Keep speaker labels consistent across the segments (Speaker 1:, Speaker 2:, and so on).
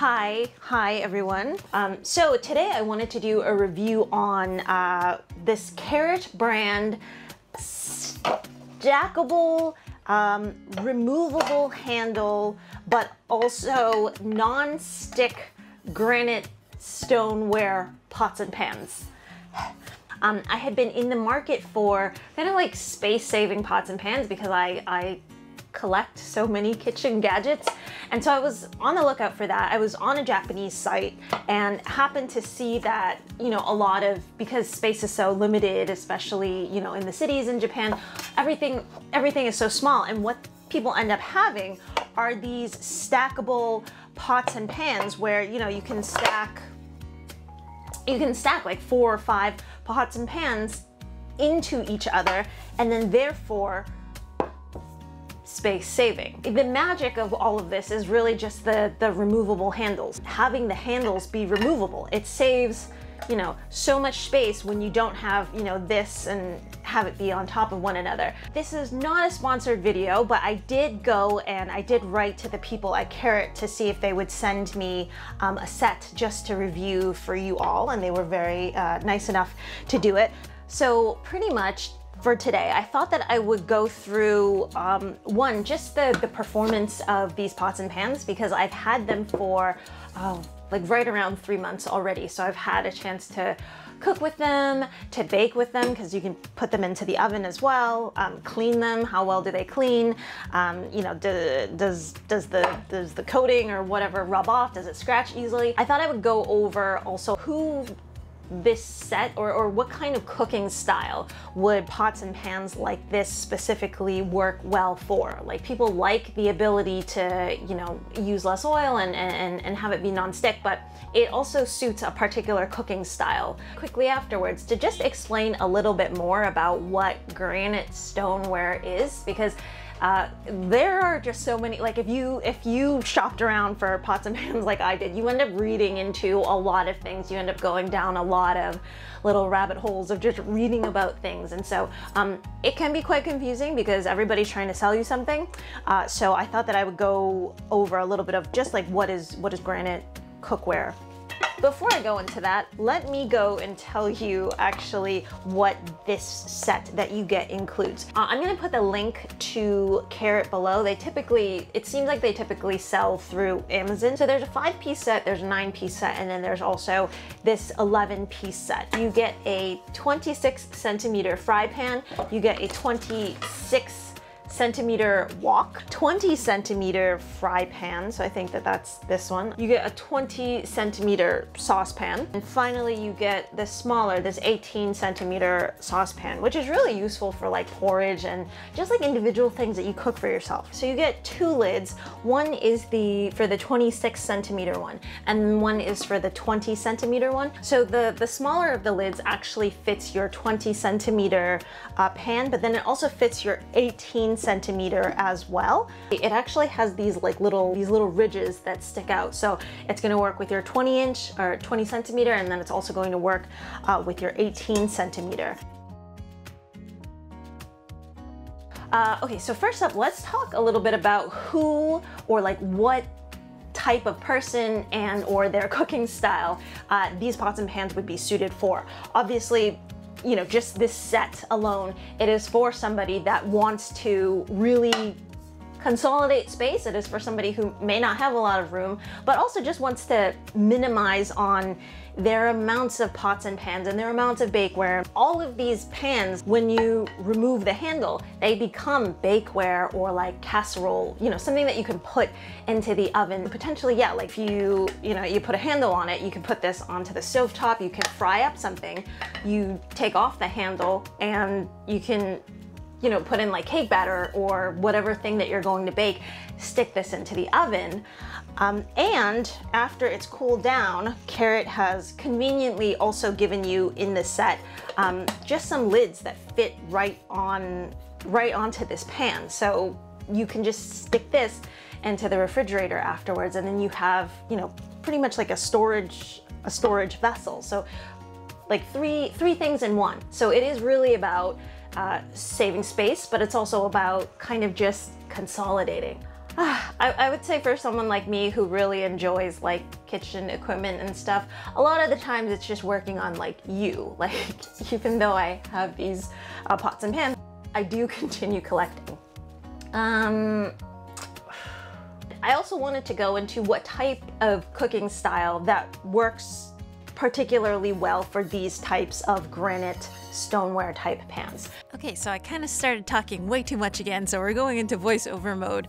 Speaker 1: Hi everyone. So today I wanted to do a review on this Carote brand stackable, removable handle, but also non-stick granite stoneware pots and pans. I had been in the market for kind of like space-saving pots and pans because I collect so many kitchen gadgets, and so I was on the lookout for that. I was on a Japanese site and happened to see that, you know, because space is so limited, especially, you know, in the cities in Japan, everything is so small, and what people end up having are these stackable pots and pans where, you know, you can stack like 4 or 5 pots and pans into each other, and then therefore space saving. The magic of all of this is really just the removable handles. Having the handles be removable, it saves, you know, so much space when you don't have, you know, this and have it be on top of one another. This is not a sponsored video, but I did go and I did write to the people at Carote to see if they would send me a set just to review for you all, and they were very nice enough to do it. So pretty much for today, I thought that I would go through, one, just the performance of these pots and pans, because I've had them for like right around 3 months already. So I've had a chance to cook with them, to bake with them, because you can put them into the oven as well, clean them, how well do they clean, you know, does the coating or whatever rub off, does it scratch easily? I thought I would go over also who this set or what kind of cooking style would pots and pans like this specifically work well for. Like, people like the ability to, you know, use less oil and have it be non-stick, but it also suits a particular cooking style. Quickly afterwards, to just explain a little bit more about what granite stoneware is, because there are just so many, like if you shopped around for pots and pans like I did, you end up reading into a lot of things. You end up going down a lot of little rabbit holes of just reading about things. And so it can be quite confusing because everybody's trying to sell you something. So I thought that I would go over a little bit of just like what is Granite Cookware. Before I go into that, let me go and tell you actually what this set that you get includes. I'm gonna put the link to Carote below. It seems like they typically sell through Amazon. So there's a 5-piece set, there's a 9-piece set, and then there's also this 11-piece set. You get a 26-centimeter fry pan, you get a 26-centimeter wok, 20-centimeter fry pan, so I think that that's this one. You get a 20-centimeter saucepan, and finally you get this smaller, this 18-centimeter saucepan, which is really useful for like porridge and just like individual things that you cook for yourself. So you get 2 lids. One is for the 26-centimeter one, and one is for the 20-centimeter one. So the smaller of the lids actually fits your 20-centimeter pan, but then it also fits your 18-centimeter as well. It actually has these little ridges that stick out, so it's going to work with your 20-inch or 20-centimeter, and then it's also going to work with your 18-centimeter. Okay, so first up, let's talk a little bit about who or like what type of person and or their cooking style these pots and pans would be suited for. Obviously, you know, just this set alone, it is for somebody that wants to really consolidate space. It is for somebody who may not have a lot of room, but also just wants to minimize on their amounts of pots and pans and their amounts of bakeware. All of these pans, when you remove the handle, they become bakeware or like casserole, you know, something that you can put into the oven. Potentially, yeah, like if you put a handle on it, you can put this onto the stovetop, you can fry up something, you take off the handle and you can, you know, put in like cake batter or whatever thing that you're going to bake, stick this into the oven. And after it's cooled down, Carote has conveniently also given you in the set just some lids that fit right onto this pan. So you can just stick this into the refrigerator afterwards, and then you have, you know, pretty much like a storage vessel. So like three things in one. So it is really about saving space, but it's also about kind of just consolidating. I would say for someone like me who really enjoys like kitchen equipment and stuff, a lot of the times it's just working on like you. Like, even though I have these pots and pans, I do continue collecting. I also wanted to go into what type of cooking style that works particularly well for these types of granite stoneware type pans.
Speaker 2: Okay, so I kind of started talking way too much again, so we're going into voiceover mode.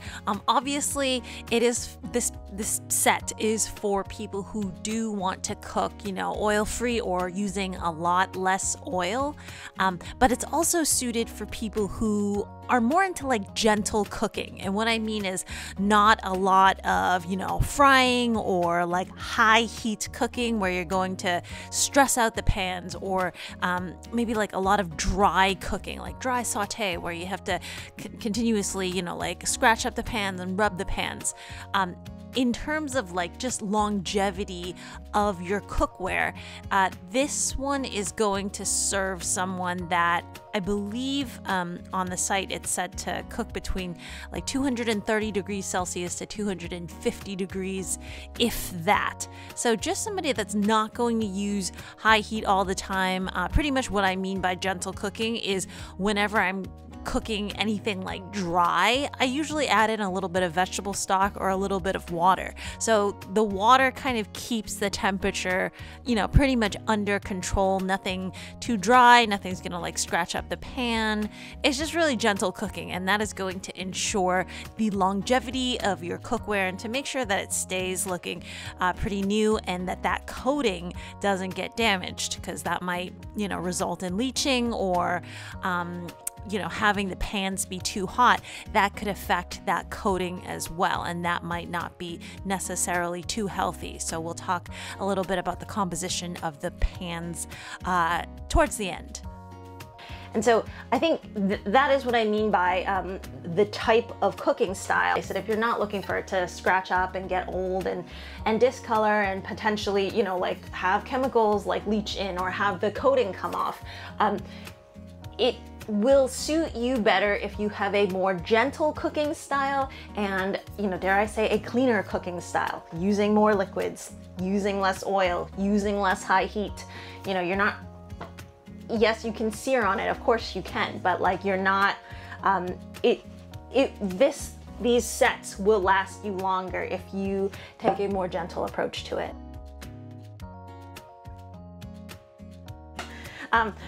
Speaker 2: Obviously, it is this set is for people who do want to cook, you know, oil-free or using a lot less oil, but it's also suited for people who are more into like gentle cooking. And what I mean is not a lot of, you know, frying or like high heat cooking where you're going to stress out the pans, or maybe like a lot of dry cooking, like dry saute, where you have to continuously, you know, like scratch up the pans and rub the pans. In terms of like just longevity of your cookware, this one is going to serve someone that I believe on the site it said to cook between like 230 degrees Celsius to 250 degrees, if that. So just somebody that's not going to use high heat all the time. Pretty much what I mean by gentle cooking is whenever I'm cooking anything like dry, I usually add in a little bit of vegetable stock or a little bit of water. So the water kind of keeps the temperature, you know, pretty much under control. Nothing too dry, nothing's gonna like scratch up the pan. It's just really gentle cooking, and that is going to ensure the longevity of your cookware and to make sure that it stays looking pretty new, and that coating doesn't get damaged, because that might, you know, result in leaching or you know, having the pans be too hot. That could affect that coating as well, and that might not be necessarily too healthy. So we'll talk a little bit about the composition of the pans towards the end.
Speaker 1: And so I think that is what I mean by the type of cooking style. I said if you're not looking for it to scratch up and get old and discolor and potentially, you know, like have chemicals like leach in or have the coating come off, it will suit you better if you have a more gentle cooking style and, you know, dare I say, a cleaner cooking style, using more liquids, using less oil, using less high heat. You know, you're not, yes, you can sear on it, of course you can, but like you're not, these sets will last you longer if you take a more gentle approach to it.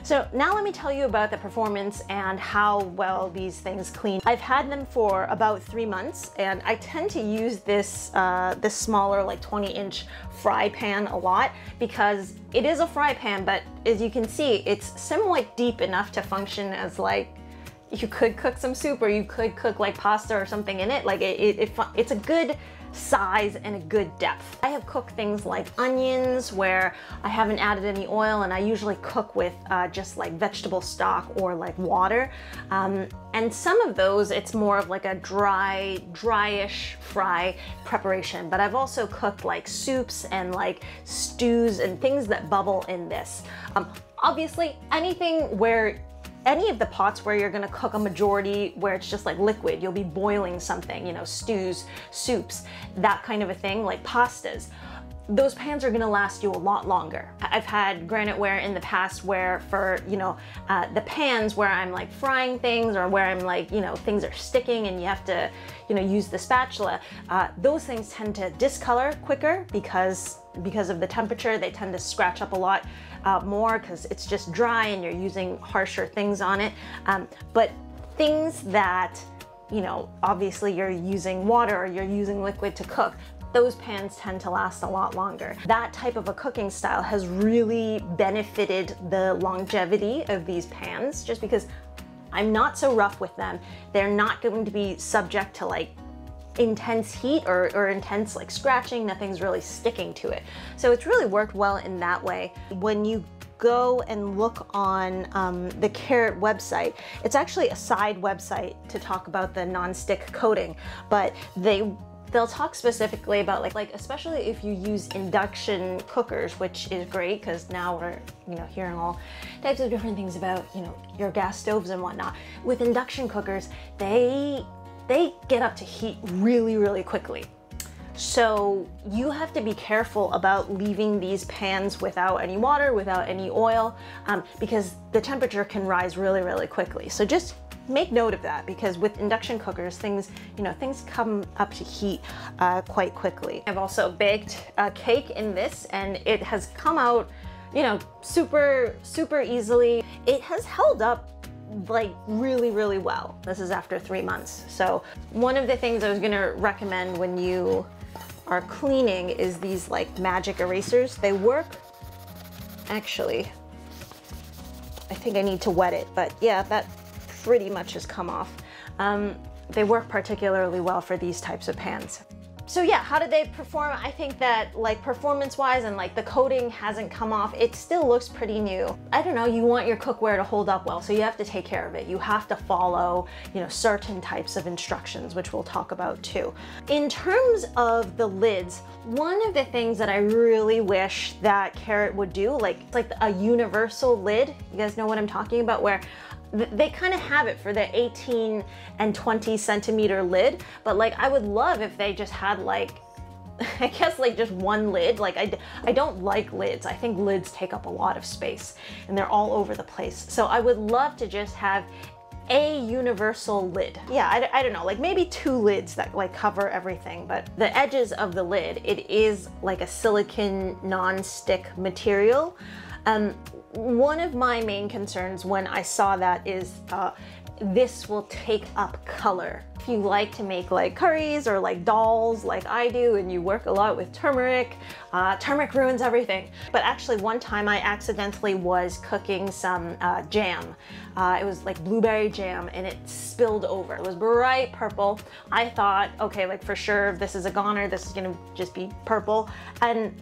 Speaker 1: So now let me tell you about the performance and how well these things clean. I've had them for about 3 months, and I tend to use this smaller, like 20-inch fry pan a lot because it is a fry pan, but as you can see, it's somewhat deep enough to function as like, you could cook some soup or you could cook like pasta or something in it. Like it's a good size and a good depth. I have cooked things like onions where I haven't added any oil, and I usually cook with just like vegetable stock or like water. And some of those, it's more of like a dryish fry preparation. But I've also cooked like soups and like stews and things that bubble in this. Obviously, any of the pots where you're gonna cook a majority where it's just like liquid, you'll be boiling something, you know, stews, soups, that kind of a thing, like pastas. Those pans are gonna last you a lot longer. I've had graniteware in the past where for, you know, the pans where I'm like frying things or where I'm like, you know, things are sticking and you have to, you know, use the spatula, those things tend to discolor quicker because of the temperature. They tend to scratch up a lot more because it's just dry and you're using harsher things on it. But things that, you know, obviously you're using water or you're using liquid to cook, those pans tend to last a lot longer. That type of a cooking style has really benefited the longevity of these pans just because I'm not so rough with them. They're not going to be subject to like intense heat or intense like scratching. Nothing's really sticking to it. So it's really worked well in that way. When you go and look on the Carote website, it's actually a side website to talk about the non-stick coating, but they'll talk specifically about like especially if you use induction cookers, which is great because now we're, you know, hearing all types of different things about, you know, your gas stoves and whatnot. With induction cookers, they they get up to heat really, really quickly. So you have to be careful about leaving these pans without any water, without any oil, because the temperature can rise really, really quickly. So just make note of that, because with induction cookers, things come up to heat quite quickly. I've also baked a cake in this, and it has come out, super, super easily. It has held up like really, really well. This is after 3 months. So one of the things I was gonna recommend when you are cleaning is these like magic erasers. They work, actually, I think I need to wet it, but yeah, that pretty much has come off. They work particularly well for these types of pans. So yeah, how did they perform? I think that like performance-wise and like the coating hasn't come off. It still looks pretty new. I don't know, you want your cookware to hold up well, so you have to take care of it. You have to follow, certain types of instructions, which we'll talk about too. In terms of the lids, one of the things that I really wish that Carote would do, like a universal lid, you guys know what I'm talking about, where they kind of have it for the 18 and 20 centimeter lid, but like I would love if they just had like, I guess like just one lid. Like I don't like lids. I think lids take up a lot of space and they're all over the place. So I would love to just have a universal lid. Yeah, I don't know, like maybe 2 lids that like cover everything, but the edges of the lid, it is like a silicone non-stick material. One of my main concerns when I saw that is this will take up color. If you like to make like curries or like dals like I do, and you work a lot with turmeric, turmeric ruins everything. But actually one time I accidentally was cooking some jam. It was like blueberry jam, and it spilled over. It was bright purple. I thought, okay, like for sure this is a goner, this is gonna just be purple. And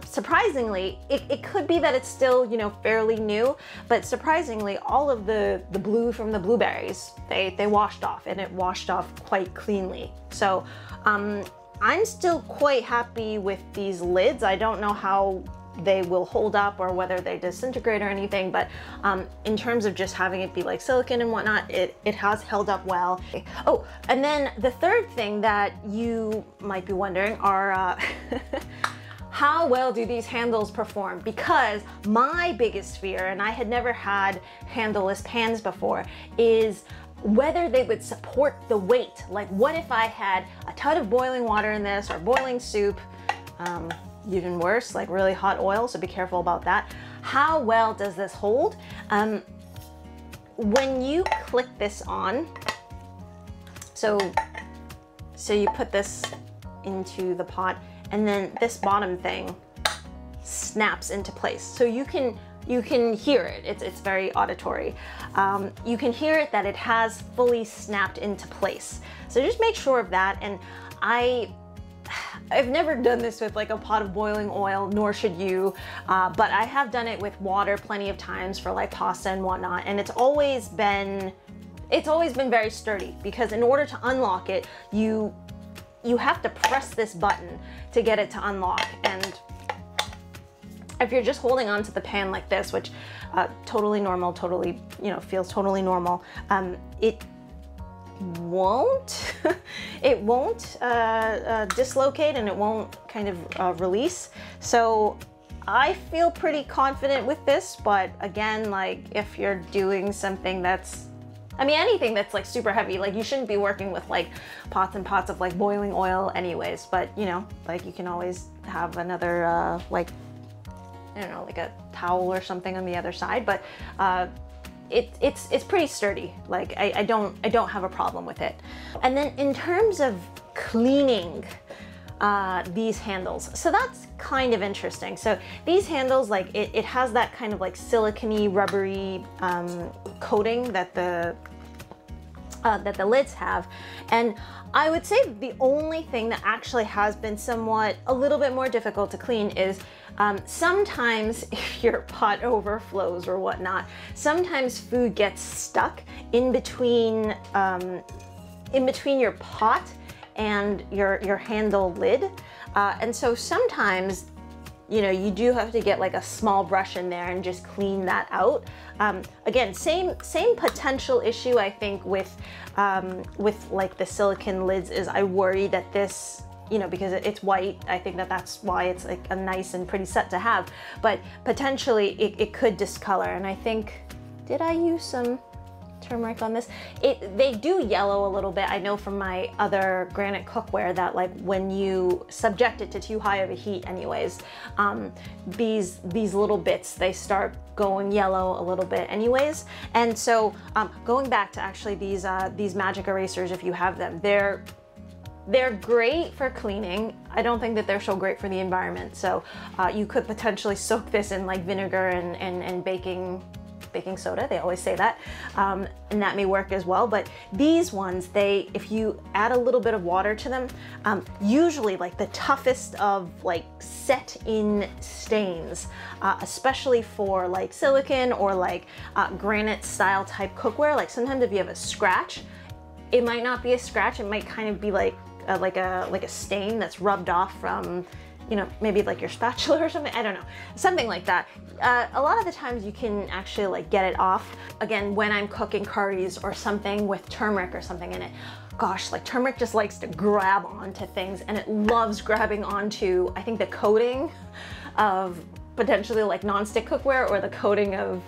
Speaker 1: surprisingly, it could be that it's still, fairly new, but surprisingly, all of the blue from the blueberries, they washed off, and it washed off quite cleanly. So I'm still quite happy with these lids. I don't know how they will hold up or whether they disintegrate or anything, but in terms of just having it be like silicone and whatnot, it has held up well. Oh, and then the third thing that you might be wondering are how well do these handles perform? Because my biggest fear, and I had never had handleless pans before, is whether they would support the weight. Like what if I had a ton of boiling water in this, or boiling soup, even worse, like really hot oil, so be careful about that. How well does this hold? When you click this on, so you put this into the pot, and then this bottom thing snaps into place. So you can hear it. It's very auditory. You can hear it that it has fully snapped into place. So just make sure of that. And I've never done this with like a pot of boiling oil, nor should you, but I have done it with water plenty of times for like pasta and whatnot, and it's always been very sturdy, because in order to unlock it, you have to press this button to get it to unlock. And if you're just holding onto the pan like this, which totally normal, totally, feels totally normal, it won't dislocate, and it won't kind of release. So I feel pretty confident with this, but again, like if you're doing something that's, anything that's like super heavy, like you shouldn't be working with like pots and pots of like boiling oil anyways, but like you can always have another like, I don't know, like a towel or something on the other side, but it's pretty sturdy. Like I don't have a problem with it. And then in terms of cleaning these handles, so that's kind of interesting. So these handles, like it has that kind of like silicone-y, rubbery coating that the lids have, and I would say the only thing that actually has been a little bit more difficult to clean is sometimes if your pot overflows or whatnot, sometimes food gets stuck in between your pot and your handle lid, and so sometimes you know, you do have to get like a small brush in there and just clean that out. Again, same potential issue I think with like the silicone lids is I worry that this, you know, because it's white, I think that that's why it's like a nice and pretty set to have, but potentially it could discolor. And I think, did I use some turmeric on this? They do yellow a little bit. I know from my other Granite Cookware that like when you subject it to too high of a heat anyways, these little bits, they start going yellow a little bit anyways. And so going back to actually these magic erasers, if you have them, they're great for cleaning. I don't think that they're so great for the environment. So you could potentially soak this in like vinegar and baking soda, they always say that, and that may work as well. But these ones, if you add a little bit of water to them, usually like the toughest of like set in stains, especially for like silicone or like granite style type cookware, like sometimes if you have a scratch, it might not be a scratch, it might kind of be like a stain that's rubbed off from, you know, maybe like your spatula or something, I don't know, something like that. A lot of the times you can actually like get it off. Again, when I'm cooking curries or something with turmeric or something in it, gosh, like turmeric just likes to grab onto things, and it loves grabbing onto, I think, the coating of potentially like non-stick cookware or the coating of,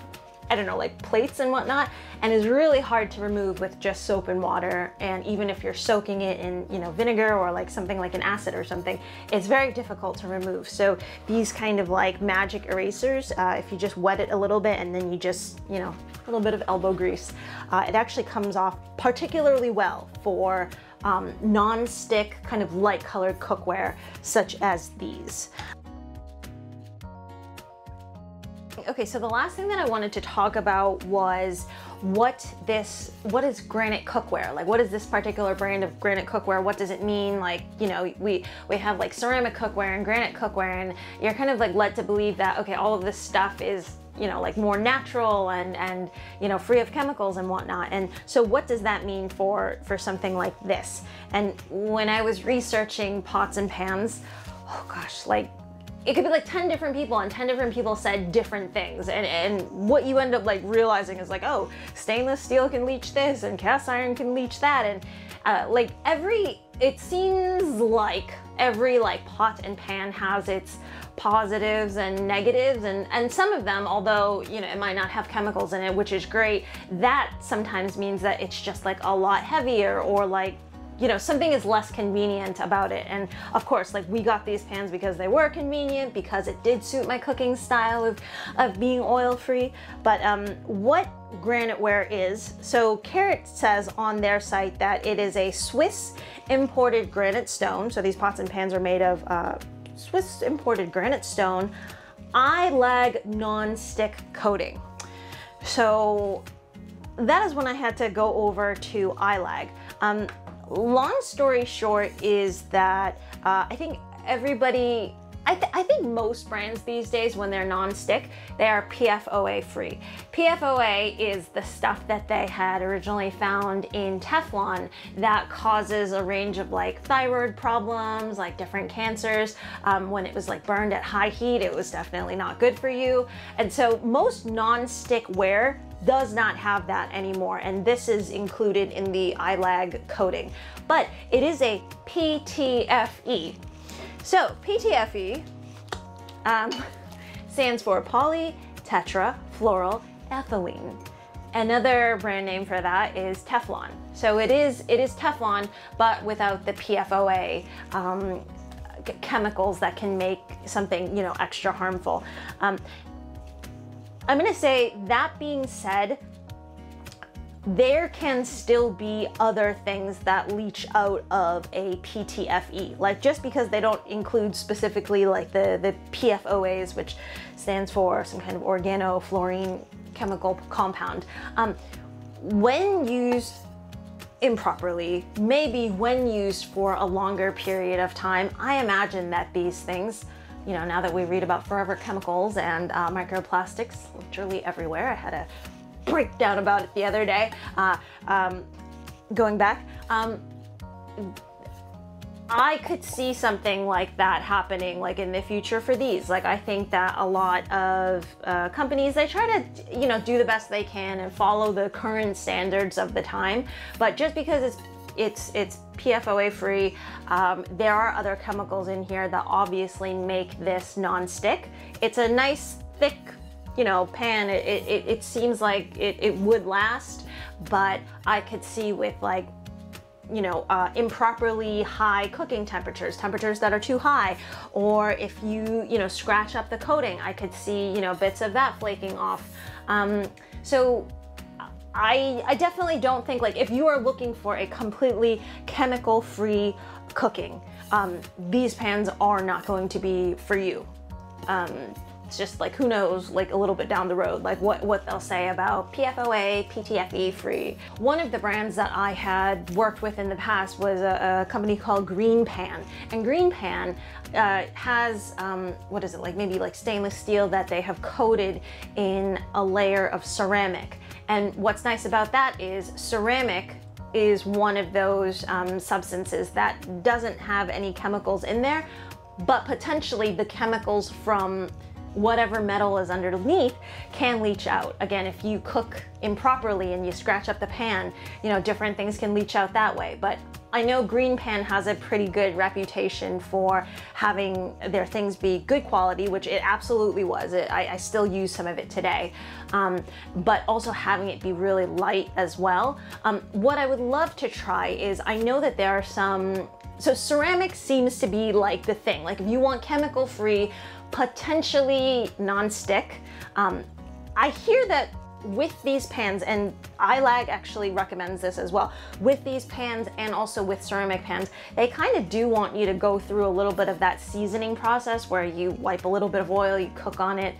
Speaker 1: I don't know, like plates and whatnot, and is really hard to remove with just soap and water. And even if you're soaking it in, you know, vinegar or like something like an acid or something, it's very difficult to remove. So these kind of like magic erasers, if you just wet it a little bit and then you just, you know, a little bit of elbow grease, it actually comes off particularly well for non-stick kind of light colored cookware such as these. Okay, so the last thing that I wanted to talk about was what is Granite Cookware? Like, what is this particular brand of Granite Cookware? What does it mean? Like, you know, we have like ceramic cookware and granite cookware, and you're kind of like led to believe that, okay, all of this stuff is, you know, like more natural and you know, free of chemicals and whatnot. And so what does that mean for something like this? And when I was researching pots and pans, oh gosh, like, it could be like 10 different people and 10 different people said different things. And what you end up like realizing is like, oh, stainless steel can leach this and cast iron can leach that. And like it seems like every like pot and pan has its positives and negatives, and some of them, although, you know, it might not have chemicals in it, which is great, that sometimes means that it's just like a lot heavier, or like, you know, something is less convenient about it. And of course, like, we got these pans because they were convenient, because it did suit my cooking style of being oil-free. But what Graniteware is, so Carote says on their site that it is a Swiss imported granite stone. So these pots and pans are made of Swiss imported granite stone, eye-lag non-stick coating. So that is when I had to go over to eye-lag. Long story short is that I think everybody, I think most brands these days, when they're non-stick, they are PFOA free. PFOA is the stuff that they had originally found in Teflon that causes a range of like thyroid problems, like different cancers. When it was like burned at high heat, it was definitely not good for you. And so most non-stick ware does not have that anymore, and this is included in the eye-lag coating. But it is a PTFE. So PTFE stands for polytetrafluoroethylene. Another brand name for that is Teflon. So it is Teflon, but without the PFOA chemicals that can make something, you know, extra harmful. I'm gonna say, that being said, there can still be other things that leach out of a PTFE. Like, just because they don't include specifically like the PFOAs, which stands for some kind of organofluorine chemical compound, when used improperly, maybe when used for a longer period of time, I imagine that these things, you know, now that we read about forever chemicals and microplastics literally everywhere, I had a breakdown about it the other day, going back, I could see something like that happening like in the future for these. Like I think that a lot of companies, they try to, you know, do the best they can and follow the current standards of the time. But just because it's PFOA free, there are other chemicals in here that obviously make this non-stick. It's a nice thick, you know, pan. It seems like it would last, but I could see with like, you know, improperly high cooking temperatures that are too high, or if you know, scratch up the coating, I could see, you know, bits of that flaking off. So I definitely don't think, like, if you are looking for a completely chemical-free cooking, these pans are not going to be for you. It's just like, who knows, like a little bit down the road, like what they'll say about PFOA, PTFE free. One of the brands that I had worked with in the past was a company called Green Pan. And Green Pan has, what is it, like maybe like stainless steel that they have coated in a layer of ceramic. And what's nice about that is ceramic is one of those substances that doesn't have any chemicals in there, but potentially the chemicals from whatever metal is underneath can leach out. Again, if you cook improperly and you scratch up the pan, you know, different things can leach out that way. But I know Green Pan has a pretty good reputation for having their things be good quality, which it absolutely was. I still use some of it today, but also having it be really light as well. What I would love to try is, I know that there are some, so ceramic seems to be like the thing. Like if you want chemical free, potentially non-stick, I hear that with these pans, and iLag actually recommends this as well, with these pans and also with ceramic pans, they kind of do want you to go through a little bit of that seasoning process where you wipe a little bit of oil, you cook on it,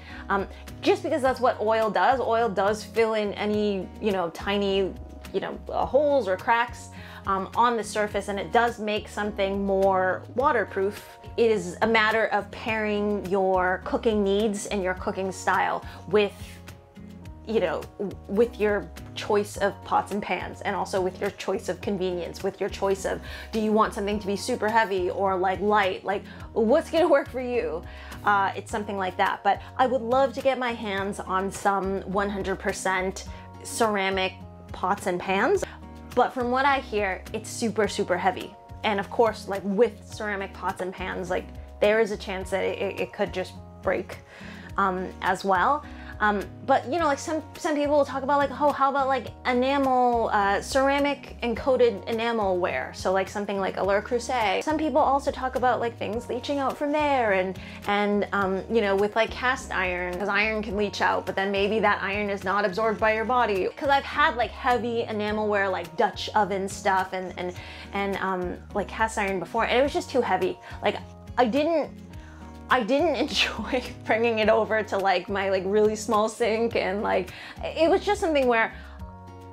Speaker 1: just because that's what oil does. Oil does fill in any, you know, tiny, you know, holes or cracks on the surface, and it does make something more waterproof. It is a matter of pairing your cooking needs and your cooking style with, you know, with your choice of pots and pans, and also with your choice of convenience, with your choice of, do you want something to be super heavy or like light? Like, what's gonna work for you? It's something like that. But I would love to get my hands on some 100% ceramic pots and pans. But from what I hear, it's super, super heavy. And of course, like with ceramic pots and pans, like there is a chance that it could just break as well. But you know, like some people will talk about like, oh, how about like enamel, ceramic and coated enamel ware? So like something like a Le Creuset. Some people also talk about like things leaching out from there, and you know, with like cast iron, because iron can leach out, but then maybe that iron is not absorbed by your body. Because I've had like heavy enamel ware, like Dutch oven stuff and like cast iron before, and it was just too heavy. Like I didn't enjoy bringing it over to like my like really small sink, and like it was just something where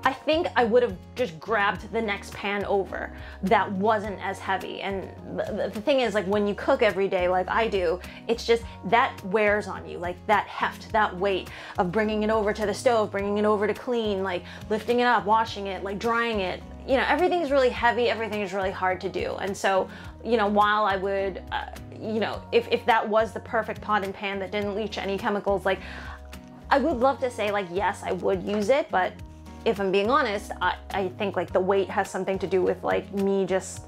Speaker 1: I think I would have just grabbed the next pan over that wasn't as heavy. And the thing is, like when you cook every day like I do, it's just that wears on you, like that heft, that weight of bringing it over to the stove, bringing it over to clean, like lifting it up, washing it, like drying it. You know, everything's really heavy, everything is really hard to do. And so, you know, while I would, you know, if that was the perfect pot and pan that didn't leach any chemicals, like I would love to say like, yes, I would use it. But if I'm being honest, I think like the weight has something to do with like me just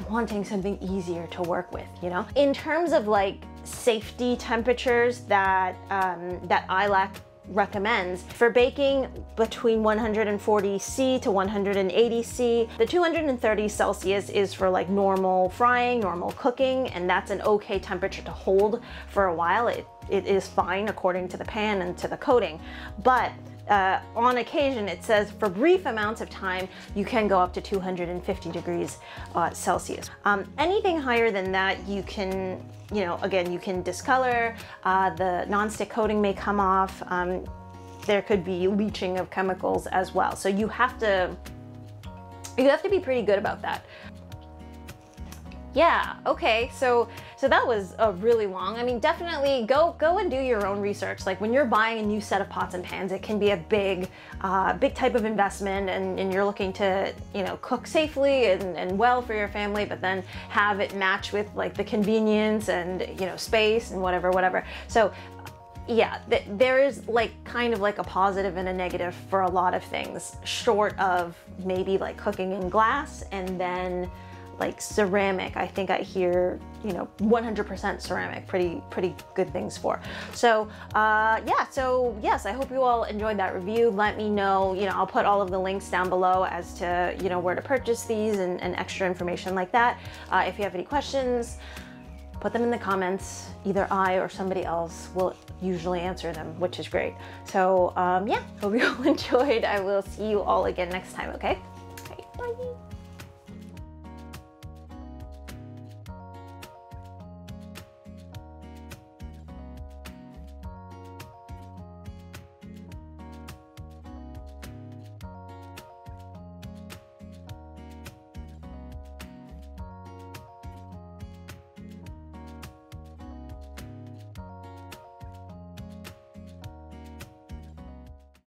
Speaker 1: wanting something easier to work with, you know? In terms of like safety temperatures that, that iLag recommends for baking, between 140 C to 180 C. The 230 Celsius is for like normal frying, normal cooking, and that's an okay temperature to hold for a while. It is fine according to the pan and to the coating. But on occasion, it says for brief amounts of time, you can go up to 250 degrees Celsius. Anything higher than that, you can, you know, again, you can discolor, the nonstick coating may come off, there could be leaching of chemicals as well. So you have to be pretty good about that. Yeah, okay, so that was really long. I mean, definitely go and do your own research. Like when you're buying a new set of pots and pans, it can be a big type of investment, and you're looking to, you know, cook safely and well for your family, but then have it match with like the convenience and, you know, space and whatever. So yeah, there is like kind of like a positive and a negative for a lot of things, short of maybe like cooking in glass and then like ceramic. I think I hear, you know, 100% ceramic, pretty good things for. So yeah, so yes, I hope you all enjoyed that review. Let me know, you know, I'll put all of the links down below as to, you know, where to purchase these and extra information like that. If you have any questions, put them in the comments. Either I or somebody else will usually answer them, which is great. So yeah, hope you all enjoyed. I will see you all again next time, okay? All right, bye.